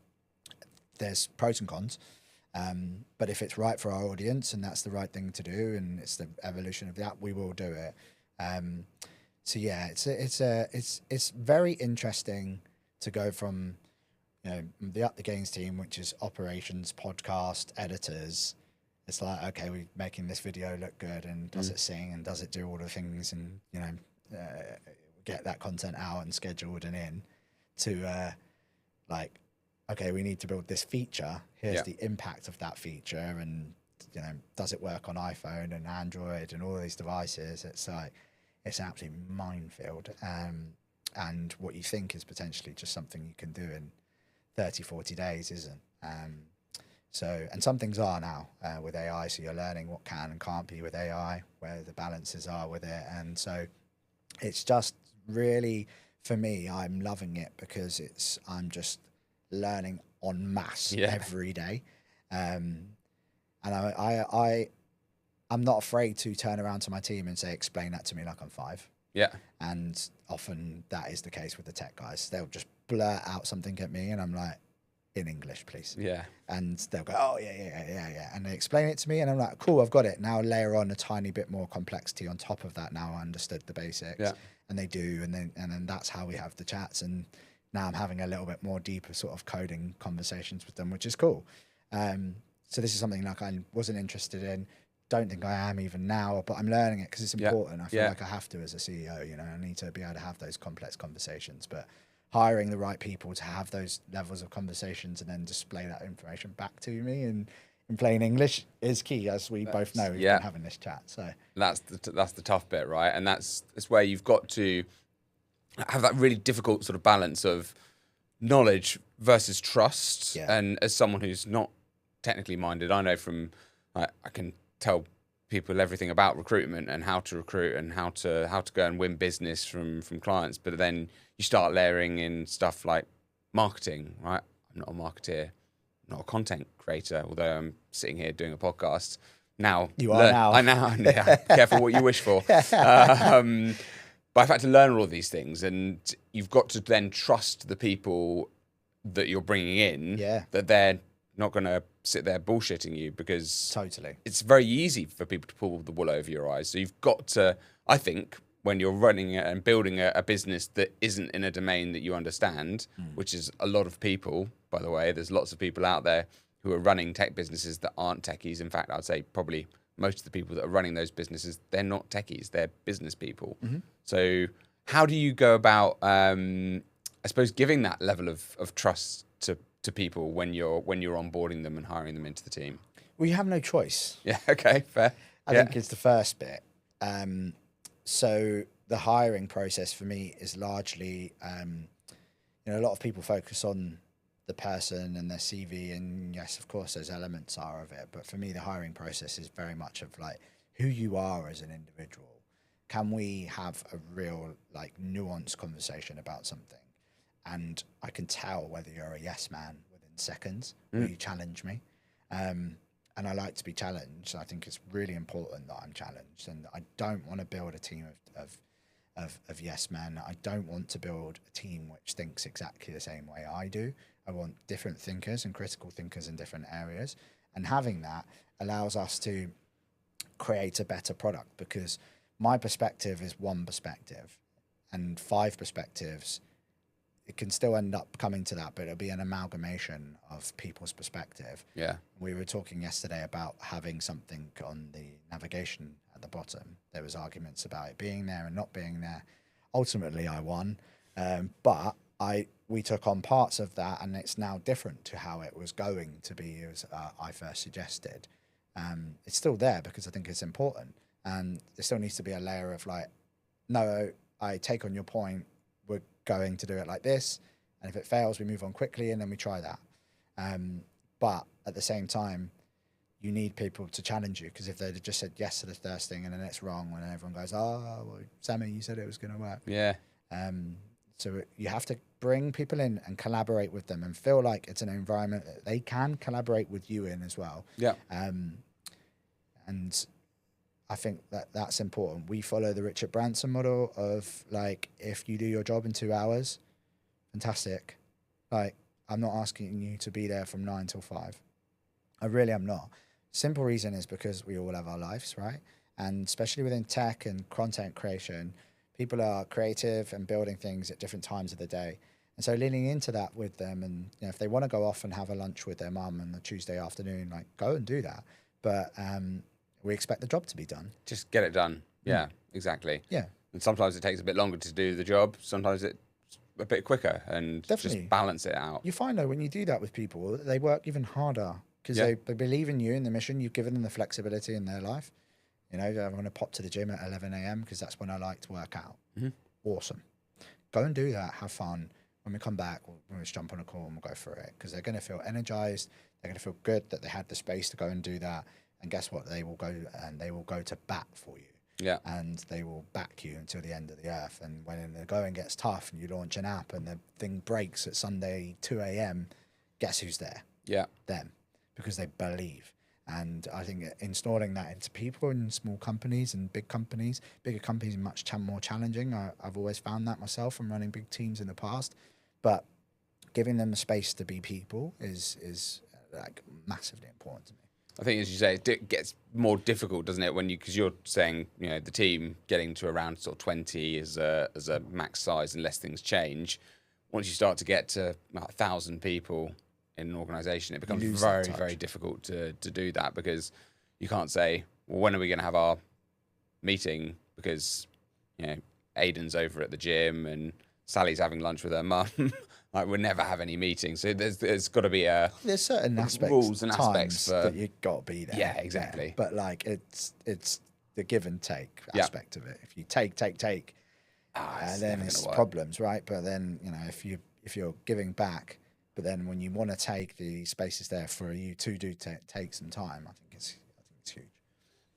there's pros and cons. But if it's right for our audience and that's the right thing to do, and it's the evolution of that, we will do it. So yeah, it's very interesting to go from, you know, the Up the Gains team, which is operations, podcast, editors. It's like, okay, we're making this video look good, and does it sing, and does it do all the things, and, you know, get that content out and scheduled and in, to like, okay, we need to build this feature. Here's the impact of that feature, and, you know, does it work on iPhone and Android and all these devices? It's like, it's an absolute minefield. And what you think is potentially just something you can do in 30, 40 days isn't. So, and some things are now with AI. So you're learning what can and can't be with AI, where the balances are with it. And so it's just really, for me, I'm loving it because I'm just learning en masse every day. And I'm not afraid to turn around to my team and say, explain that to me like I'm 5. Yeah. And often that is the case with the tech guys. They'll just blurt out something at me and I'm like, in English, please. Yeah. And they'll go, oh, yeah. And they explain it to me and I'm like, cool, I've got it. Now layer on a tiny bit more complexity on top of that. Now I understood the basics. Yeah. And they do. And then that's how we have the chats. And now I'm having a little bit more deeper sort of coding conversations with them, which is cool. So this is something like I wasn't interested in. Don't think I am even now, but I'm learning it because it's important. I feel like I have to as a CEO, you know, I need to be able to have those complex conversations, but hiring the right people to have those levels of conversations and then display that information back to me in plain English is key, as we both know. We've been having this chat. So that's the tough bit, right? And that's where you've got to have that really difficult sort of balance of knowledge versus trust. Yeah. And as someone who's not technically minded, I know from I can tell people everything about recruitment and how to recruit and how to go and win business from clients. But then you start layering in stuff like marketing, right? I'm not a marketeer, I'm not a content creator, although I'm sitting here doing a podcast. Now you are now. I know. Yeah, careful what you wish for. But I've had to learn all of these things, and you've got to then trust the people that you're bringing in. Yeah. That they're not going to sit there bullshitting you, because it's very easy for people to pull the wool over your eyes. So you've got to, I think, when you're running and building a business that isn't in a domain that you understand, which is a lot of people, by the way, there's lots of people out there who are running tech businesses that aren't techies. In fact, I'd say probably most of the people that are running those businesses, they're not techies, they're business people. Mm-hmm. So how do you go about, I suppose, giving that level of trust to people when you're onboarding them and hiring them into the team? Well, you have no choice. Yeah, okay, fair. I think it's the first bit. So the hiring process for me is largely, you know, a lot of people focus on the person and their CV, and yes, of course, those elements are of it. But for me, the hiring process is very much of like who you are as an individual. Can we have a real, like, nuanced conversation about something? And I can tell whether you're a yes man within seconds, or you challenge me. And I like to be challenged. I think it's really important that I'm challenged. And I don't want to build a team of yes men. I don't want to build a team which thinks exactly the same way I do. I want different thinkers and critical thinkers in different areas. And having that allows us to create a better product, because my perspective is one perspective, and 5 perspectives, it can still end up coming to that, but it'll be an amalgamation of people's perspective. Yeah. We were talking yesterday about having something on the navigation at the bottom. There was arguments about it being there and not being there. Ultimately, I won, but we took on parts of that, and it's now different to how it was going to be as I first suggested. It's still there because I think it's important, and there still needs to be a layer of like, no, I take on your point, we're going to do it like this, and if it fails we move on quickly and then we try that. But at the same time, you need people to challenge you, because if they'd have just said yes to the first thing and then it's wrong, and then everyone goes, oh, well, Sammie, you said it was going to work. Yeah. So you have to bring people in and collaborate with them and feel like it's an environment that they can collaborate with you in as well. Yeah. And I think that that's important. We follow the Richard Branson model of, like, if you do your job in 2 hours, fantastic. Like, I'm not asking you to be there from 9 till 5. I really am not. Simple reason is because we all have our lives, right? And especially within tech and content creation, people are creative and building things at different times of the day. And so leaning into that with them, and if they want to go off and have a lunch with their mum on a Tuesday afternoon, like, go and do that. But we expect the job to be done. Just get it done. Yeah, exactly. Yeah. And sometimes it takes a bit longer to do the job. Sometimes it's a bit quicker, and Definitely. just balance it out. You find, though, when you do that with people, they work even harder because they believe in you and the mission. You've given them the flexibility in their life. I'm going to pop to the gym at 11 a.m. because that's when I like to work out. Awesome. Go and do that. Have fun. When we come back, we'll just jump on a call and we'll go through it, because they're going to feel energized. They're going to feel good that they had the space to go and do that. And guess what? They will go to bat for you. Yeah. And they will back you until the end of the earth. And when the going gets tough and you launch an app and the thing breaks at Sunday 2 a.m., guess who's there? Yeah. Them. Because they believe. And I think installing that into people in small companies and big companies, bigger companies are much more challenging. I've always found that myself from running big teams in the past. But giving them the space to be people is like massively important to me. I think, as you say, it gets more difficult, doesn't it? Because you're saying, the team getting to around sort of 20 as a max size, unless things change. Once you start to get to 1,000 people in an organisation, it becomes very, very difficult to do that, because you can't say, well, when are we going to have our meeting? Because, Aidan's over at the gym and Sally's having lunch with her mum. Like, we'll never have any meetings. So there's got to be there's certain aspects, rules and aspects that you've got to be there. Yeah, exactly. Yeah. But like, it's the give and take aspect of it. If you take, then it's problems, right? But then if you're giving back, but then when you want to take, the space is there for you to take some time. I think it's huge.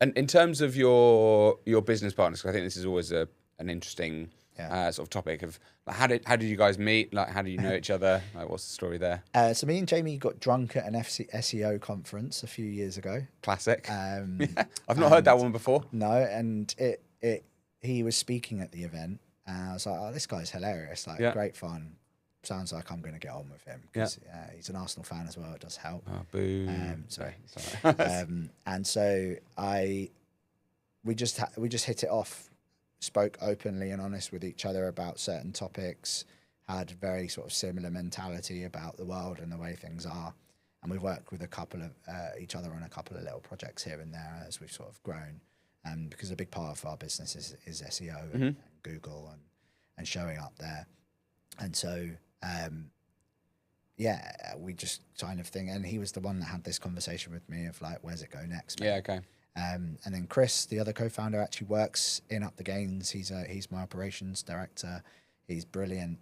And in terms of your business partners, 'cause I think this is always an interesting sort of topic of, like, how did you guys meet? Like, how do you know each other? Like, what's the story there? So me and Jamie got drunk at an SEO conference a few years ago. Classic. I've not heard that one before. No, and he was speaking at the event, and I was like, oh, this guy's hilarious. Like, great fun. Sounds like I'm going to get on with him, because he's an Arsenal fan as well. It does help. Oh, boo. Sorry. And so we just hit it off. Spoke openly and honest with each other about certain topics, had very sort of similar mentality about the world and the way things are. And we've worked with a couple of each other on a couple of little projects here and there as we've sort of grown. Because a big part of our business is SEO and Google and showing up there. And so, we just kind of think, and he was the one that had this conversation with me of like, where's it go next, mate? Yeah, okay. And then Chris, the other co-founder, actually works in Up the Gains. He's my operations director. He's brilliant.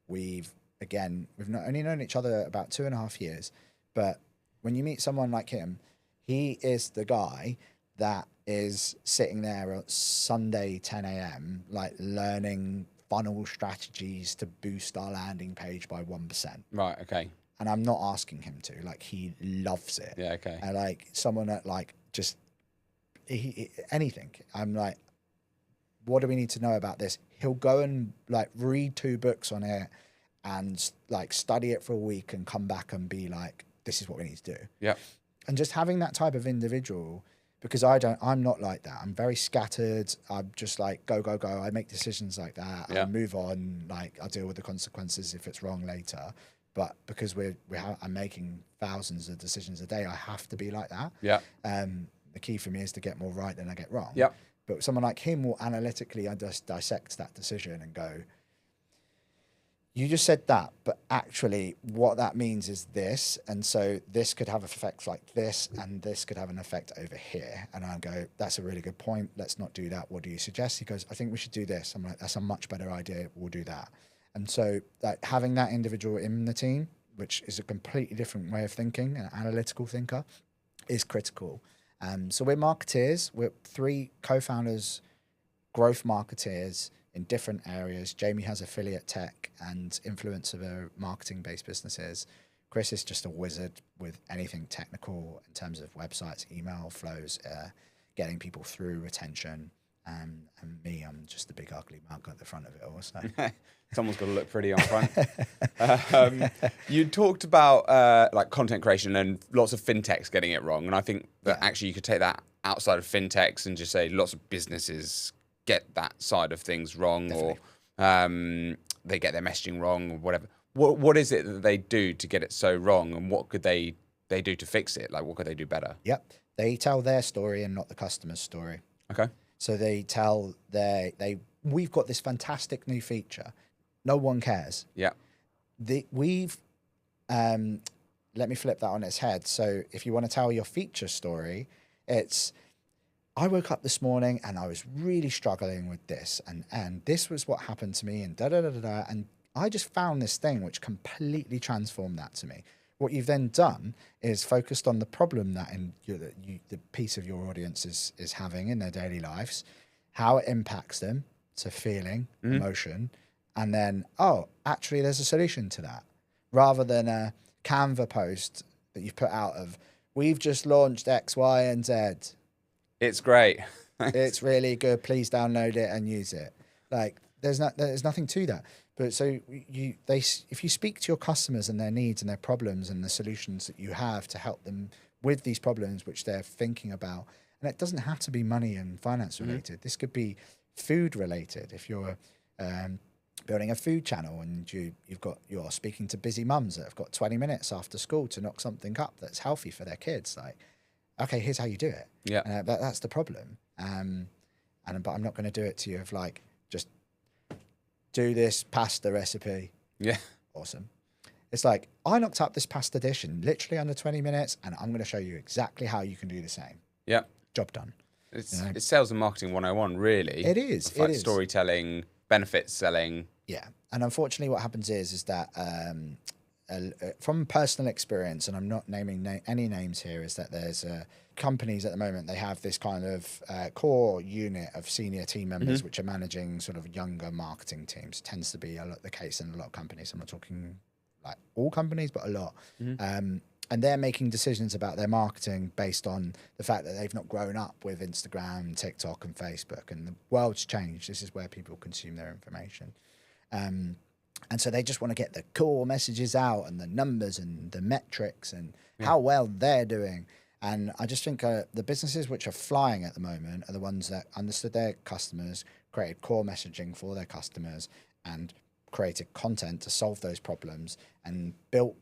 We've not only known each other about 2.5 years, but when you meet someone like him, he is the guy that is sitting there at Sunday 10 a.m. like learning funnel strategies to boost our landing page by 1%. Right. Okay. And I'm not asking him to. Like, he loves it. Yeah, okay. And like someone that like just anything. I'm like, what do we need to know about this? He'll go and like read 2 books on it and like study it for a week and come back and be like, this is what we need to do. Yeah. And just having that type of individual, because I'm not like that. I'm very scattered. I'm just like, go. I make decisions like that. I move on. Like, I'll deal with the consequences if it's wrong later. But because I'm making thousands of decisions a day, I have to be like that. Yeah. The key for me is to get more right than I get wrong. Yeah. But someone like him will analytically just dissect that decision and go, you just said that, but actually what that means is this. And so this could have effects like this, and this could have an effect over here. And I go, that's a really good point. Let's not do that. What do you suggest? He goes, I think we should do this. I'm like, that's a much better idea. We'll do that. And so like having that individual in the team, which is a completely different way of thinking, an analytical thinker, is critical. So we're marketeers. We're 3 co-founders, growth marketeers in different areas. Jamie has affiliate tech and influencer marketing-based businesses. Chris is just a wizard with anything technical in terms of websites, email flows, getting people through, retention. And me, I'm just the big ugly mug at the front of it all. So. Someone's got to look pretty on front. You talked about like content creation and lots of fintechs getting it wrong. And I think that actually you could take that outside of fintechs and just say lots of businesses get that side of things wrong. Definitely. Or they get their messaging wrong or whatever. What is it that they do to get it so wrong, and what could they do to fix it? Like, what could they do better? Yep. They tell their story and not the customer's story. Okay. So they tell we've got this fantastic new feature. No one cares. Yeah. Let me flip that on its head. So if you want to tell your feature story, it's, I woke up this morning and I was really struggling with this, and this was what happened to me, and da-da-da-da-da, and I just found this thing which completely transformed that to me. What you've then done is focused on the problem that the piece of your audience is having in their daily lives, how it impacts them, to feeling, emotion, and then, oh, actually there's a solution to that. Rather than a Canva post that you've put out of, we've just launched X, Y, and Z. It's great. It's really good. Please download it and use it. Like, there's nothing to that. But so if you speak to your customers and their needs and their problems and the solutions that you have to help them with these problems which they're thinking about, and it doesn't have to be money and finance related. This could be food related. If you're building a food channel and you're speaking to busy mums that have got 20 minutes after school to knock something up that's healthy for their kids, like, okay, here's how you do it. Yeah, that's the problem. But I'm not going to do it to you of like, just do this pasta recipe. Yeah. Awesome. It's like, I knocked up this pasta dish in literally under 20 minutes, and I'm going to show you exactly how you can do the same. Yeah. Job done. It's sales and marketing 101, really. It is. It's like storytelling, benefits selling. Yeah. And unfortunately what happens is that from personal experience, and I'm not naming any names here, is that there's companies at the moment, they have this kind of core unit of senior team members which are managing sort of younger marketing teams. It tends to be a lot the case in a lot of companies. I'm not talking like all companies, but a lot. And they're making decisions about their marketing based on the fact that they've not grown up with Instagram, TikTok, and Facebook, and the world's changed. This is where people consume their information. And so they just want to get the core messages out and the numbers and the metrics and how well they're doing. And I just think the businesses which are flying at the moment are the ones that understood their customers, created core messaging for their customers, and created content to solve those problems and built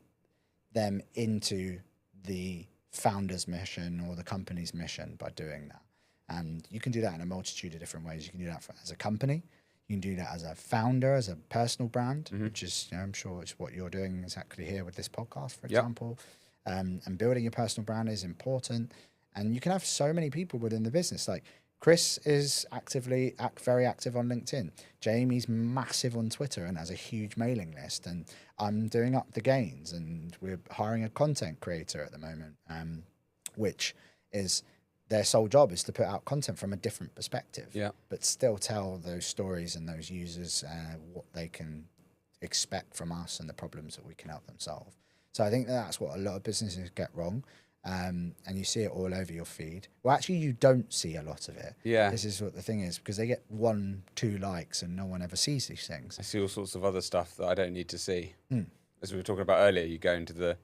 them into the founder's mission or the company's mission by doing that. And you can do that in a multitude of different ways. You can do that as a company. You can do that as a founder, as a personal brand, which is, I'm sure it's what you're doing exactly here with this podcast, for example. And building your personal brand is important. And you can have so many people within the business. Like Chris is very active on LinkedIn. Jamie's massive on Twitter and has a huge mailing list. And I'm doing up the Gains, and we're hiring a content creator at the moment, which is their sole job is to put out content from a different perspective, but still tell those stories and those users what they can expect from us and the problems that we can help them solve. So I think that's what a lot of businesses get wrong. And you see it all over your feed. Well, actually, you don't see a lot of it. Yeah. This is what the thing is, because they get 1-2 likes and no one ever sees these things. I see all sorts of other stuff that I don't need to see. As we were talking about earlier, you go into the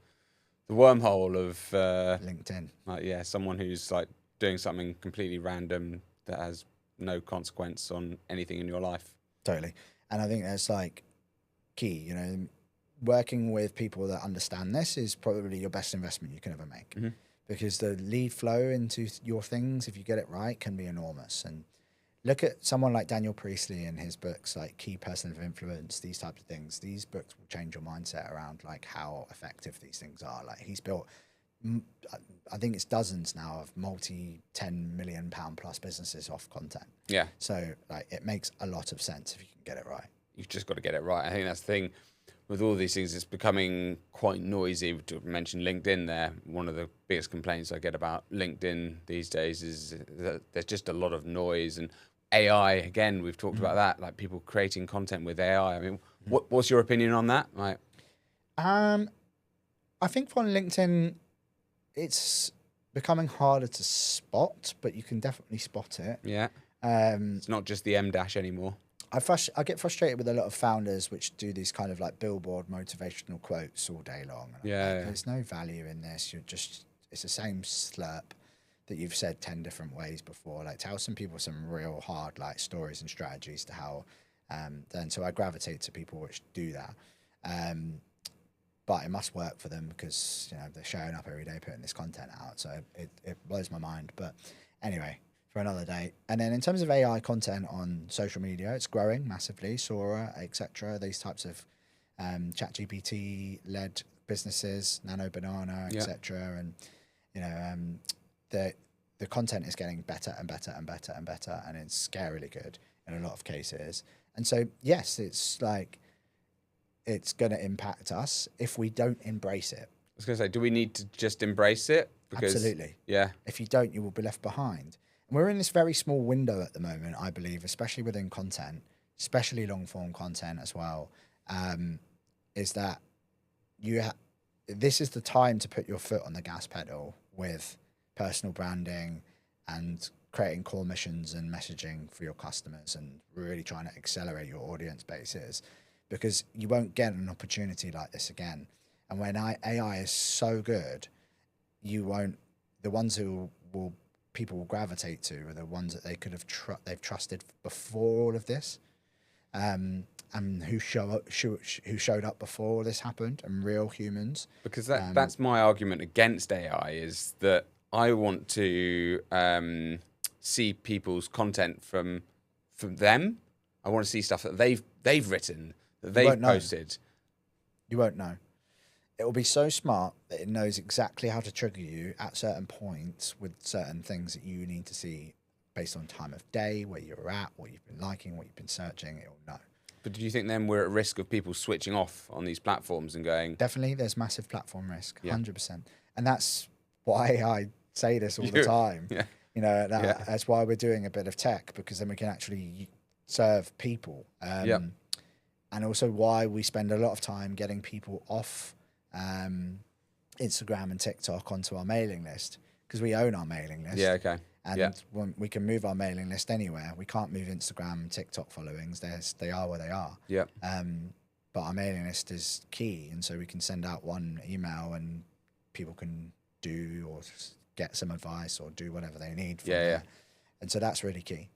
wormhole of LinkedIn. Someone who's like doing something completely random that has no consequence on anything in your life. Totally. And I think that's like key, working with people that understand this is probably your best investment you can ever make, because the lead flow into your things, if you get it right, can be enormous. And look at someone like Daniel Priestley and his books, like Key Person of Influence, these types of things. These books will change your mindset around like how effective these things are. Like he's built, I think it's dozens now of multi-10 million pound plus businesses off content. Yeah. So like it makes a lot of sense if you can get it right. You've just got to get it right. I think that's the thing with all these things, it's becoming quite noisy. To mention LinkedIn there, one of the biggest complaints I get about LinkedIn these days is that there's just a lot of noise. And AI, again, we've talked about that, like people creating content with AI. I mean, what's your opinion on that? Like, I think on LinkedIn, it's becoming harder to spot, but you can definitely spot it. yeah, it's not just the M dash anymore. I get frustrated with a lot of founders which do these kind of like billboard motivational quotes all day long. And I'm like, there's no value in this. It's the same slurp that you've said 10 different ways before. Like, tell some people some real hard like stories and strategies to how. Then so I gravitate to people which do that. But it must work for them because they're showing up every day putting this content out. So it blows my mind. But anyway, for another day. And then in terms of AI content on social media, it's growing massively. Sora, etc. These types of ChatGPT led businesses, Nano Banana, etc. And the content is getting better and better and better and better, and it's scarily good in a lot of cases. And so yes, it's like it's going to impact us if we don't embrace it. I was going to say, do we need to just embrace it? Because, absolutely. Yeah. If you don't, you will be left behind. We're in this very small window at the moment, I believe, especially within content, especially long form content as well, is that this is the time to put your foot on the gas pedal with personal branding and creating core missions and messaging for your customers and really trying to accelerate your audience bases, because you won't get an opportunity like this again. And when AI is so good, the ones who people will gravitate to are the ones that they could have they've trusted before all of this, and who showed up before all this happened, and real humans. Because that's my argument against AI, is that I want to see people's content from them. I want to see stuff that they've written, that they've posted. You won't know. It will be so smart that it knows exactly how to trigger you at certain points with certain things that you need to see based on time of day, where you're at, what you've been liking, what you've been searching. It will know. But do you think then we're at risk of people switching off on these platforms and going? Definitely, there's massive platform risk, 100%. And that's why I say this all the time. Yeah. That's why we're doing a bit of tech, because then we can actually serve people. And also why we spend a lot of time getting people off Instagram and TikTok onto our mailing list, because we own our mailing list. Yeah, okay. And when we can move our mailing list anywhere. We can't move Instagram and TikTok followings. They are where they are. Yeah. But our mailing list is key, and so we can send out one email and people can do or get some advice or do whatever they need from there. And so that's really key.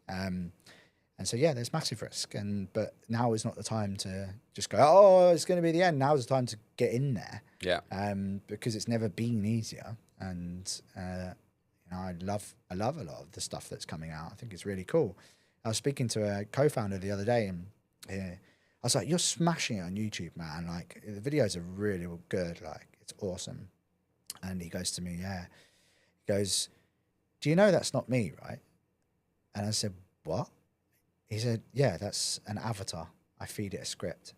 And so, there's massive risk. But now is not the time to just go, oh, it's going to be the end. Now is the time to get in there. Yeah. Because it's never been easier. And I love a lot of the stuff that's coming out. I think it's really cool. I was speaking to a co-founder the other day, and I was like, you're smashing it on YouTube, man. Like, the videos are really good. Like, it's awesome. And he goes to me, He goes, do you know that's not me, right? And I said, what? He said, yeah, that's an avatar. I feed it a script.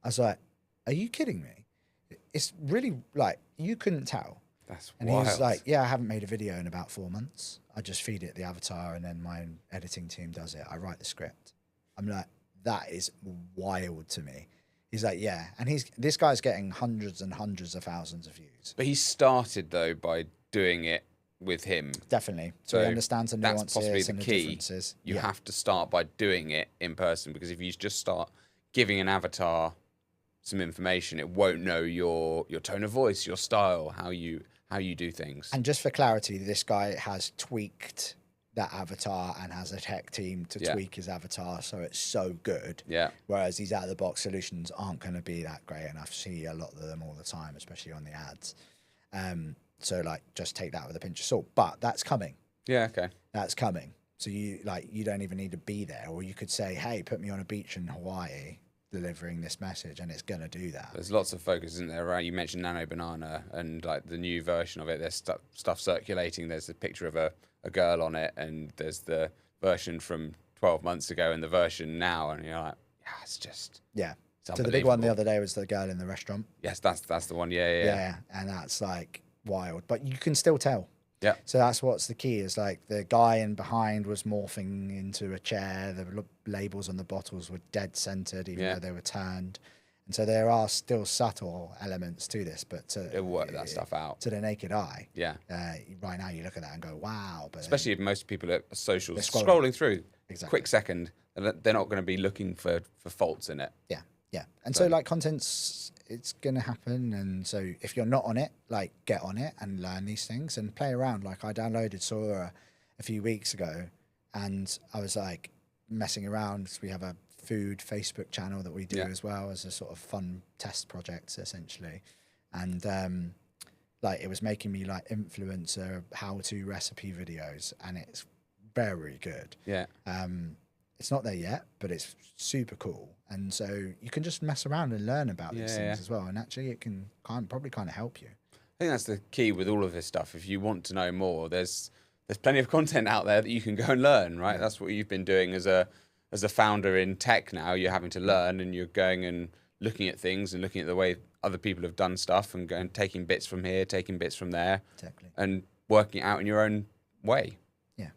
I was like, are you kidding me? It's really, like, you couldn't tell. That's and wild. He was like, yeah, I haven't made a video in about 4 months. I just feed it the avatar and then my editing team does it. I write the script. I'm like, that is wild to me. He's like, yeah. And this guy's getting hundreds and hundreds of thousands of views. But he started, though, by doing it with him. Definitely. So he understands the nuances, that's possibly and the the key. differences. You have to start by doing it in person, because if you just start giving an avatar some information, it won't know your tone of voice, your style, how you do things. And just for clarity, this guy has tweaked that avatar and has a tech team to tweak his avatar so it's so good. Yeah. Whereas these out-of-the-box solutions aren't going to be that great, and I see a lot of them all the time, especially on the ads. So like, just take that with a pinch of salt. But that's coming. Yeah, okay. That's coming. So you don't even need to be there, or you could say, hey, put me on a beach in Hawaii delivering this message, and it's going to do that. There's lots of focus, isn't there, around, you mentioned Nano Banana and like the new version of it. There's stuff circulating. There's a picture of a girl on it, and there's the version from 12 months ago and the version now, and you're like, it's just So the big one the other day was the girl in the restaurant. Yes, that's the one. Yeah. And that's like wild, but you can still tell. Yeah. So that's what's the key is like the guy in behind was morphing into a chair. The labels on the bottles were dead centered, even though they were turned. And so there are still subtle elements to this, but it'll work that stuff out to the naked eye. Yeah. Right now you look at that and go, wow. But especially if most people are social, scrolling through. Exactly. Quick second, they're not going to be looking for faults in it. Yeah. Yeah. And so like content's, it's going to happen. And so if you're not on it, like get on it and learn these things and play around. Like I downloaded Sora a few weeks ago and I was like messing around. We have a food Facebook channel that we do as well as a sort of fun test project essentially. And like it was making me like influencer how-to recipe videos and it's very good. Yeah. It's not there yet, but it's super cool. And so you can just mess around and learn about these things as well. And actually it can probably kind of help you. I think that's the key with all of this stuff. If you want to know more, there's plenty of content out there that you can go and learn, right? That's what you've been doing as a founder in tech now. You're having to learn and you're going and looking at things and looking at the way other people have done stuff and going taking bits from here, taking bits from there. Exactly. And working it out in your own way. Yeah.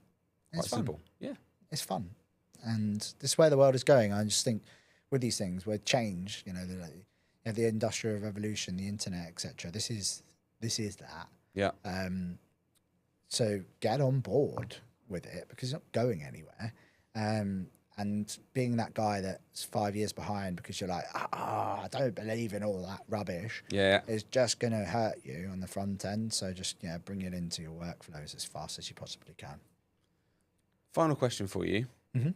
It's quite simple. Yeah. It's fun. And this is where the world is going. I just think with these things, where change, the industrial revolution, the internet, etc. This is that. Yeah. So get on board with it because it's not going anywhere. And being that guy that's 5 years behind because you're like, I don't believe in all that rubbish. Yeah. Is just going to hurt you on the front end. So just bring it into your workflows as fast as you possibly can. Final question for you. Mm-hmm.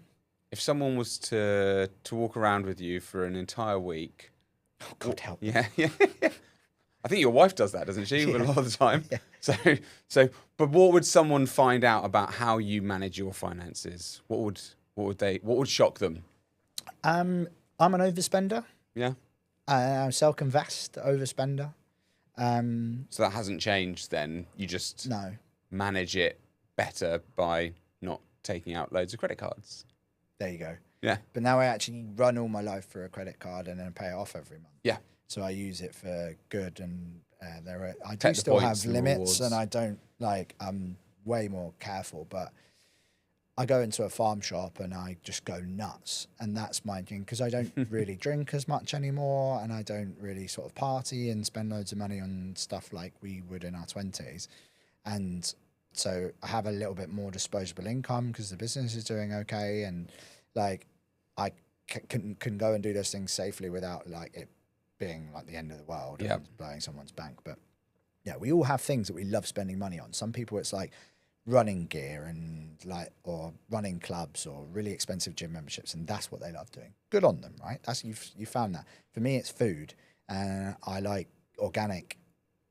If someone was to walk around with you for an entire week, oh God help! Yeah. I think your wife does that, doesn't she? A lot of the time. Yeah. But what would someone find out about how you manage your finances? What would shock them? I'm an overspender. Yeah. I'm a self-invest overspender. So that hasn't changed then. You just manage it better by not taking out loads of credit cards. There you go. Yeah. But now I actually run all my life for a credit card and then pay it off every month. Yeah. So I use it for good and I do still have limits and I don't I'm way more careful, but I go into a farm shop and I just go nuts. And that's my thing because I don't really drink as much anymore and I don't really sort of party and spend loads of money on stuff like we would in our 20s. And so I have a little bit more disposable income because the business is doing okay. And like I can go and do those things safely without like it being like the end of the world and blowing someone's bank. But yeah, we all have things that we love spending money on. Some people it's like running gear and or running clubs or really expensive gym memberships, and that's what they love doing. Good on them, right? That's you found that. For me, it's food, and I like organic,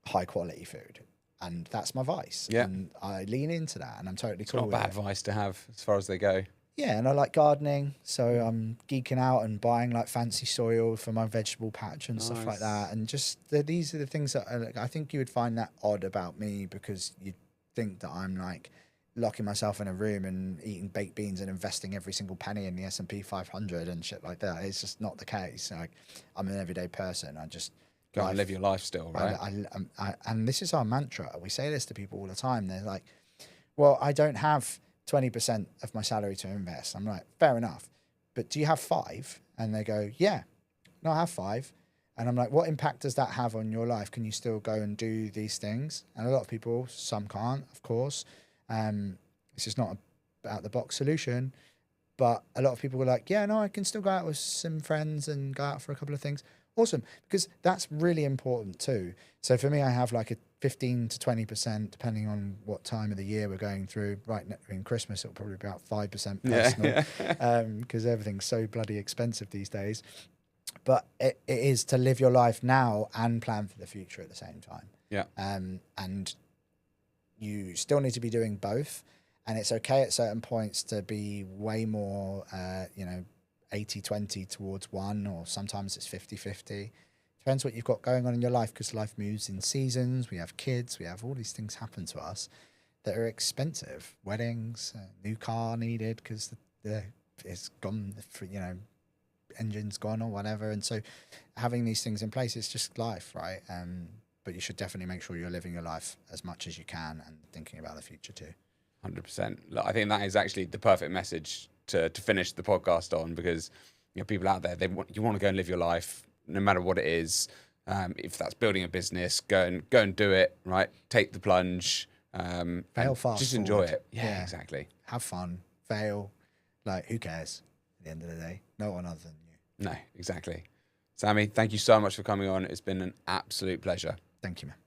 high quality food, and that's my vice. Yeah, and I lean into that, and I'm totally it's cool. Not with bad vice to have as far as they go. Yeah, and I like gardening, so I'm geeking out and buying like fancy soil for my vegetable patch and stuff like that. And just these are the things that I think you would find that odd about me because you think that I'm like locking myself in a room and eating baked beans and investing every single penny in the S&P 500 and shit like that. It's just not the case. Like I'm an everyday person. I just go and live your life still, right? And this is our mantra. We say this to people all the time. They're like, well, I don't have 20% of my salary to invest. I'm like, fair enough. But do you have 5? And they go, yeah, no, I have 5. And I'm like, what impact does that have on your life? Can you still go and do these things? And a lot of people, some can't, of course. It's just not a out the box solution. But a lot of people were like, yeah, no, I can still go out with some friends and go out for a couple of things. Awesome. Because that's really important too. So for me, I have like a 15 to 20%, depending on what time of the year we're going through. Right in Christmas, it'll probably be about 5% personal because everything's so bloody expensive these days. But it is to live your life now and plan for the future at the same time. Yeah. And you still need to be doing both. And it's okay at certain points to be way more, 80-20 towards one, or sometimes it's 50-50. Depends what you've got going on in your life because life moves in seasons. We have kids. We have all these things happen to us that are expensive. Weddings, new car needed because it's gone for, engine's gone or whatever. And so having these things in place, it's just life, right? But you should definitely make sure you're living your life as much as you can and thinking about the future too. 100%. Look, I think that is actually the perfect message to finish the podcast on, because people out there, you want to go and live your life no matter what it is. If that's building a business, go and do it, right? Take the plunge. Fail fast. Just enjoy it. Yeah, exactly. Have fun. Fail. Like, who cares at the end of the day? No one other than you. No, exactly. Sammie, thank you so much for coming on. It's been an absolute pleasure. Thank you, man.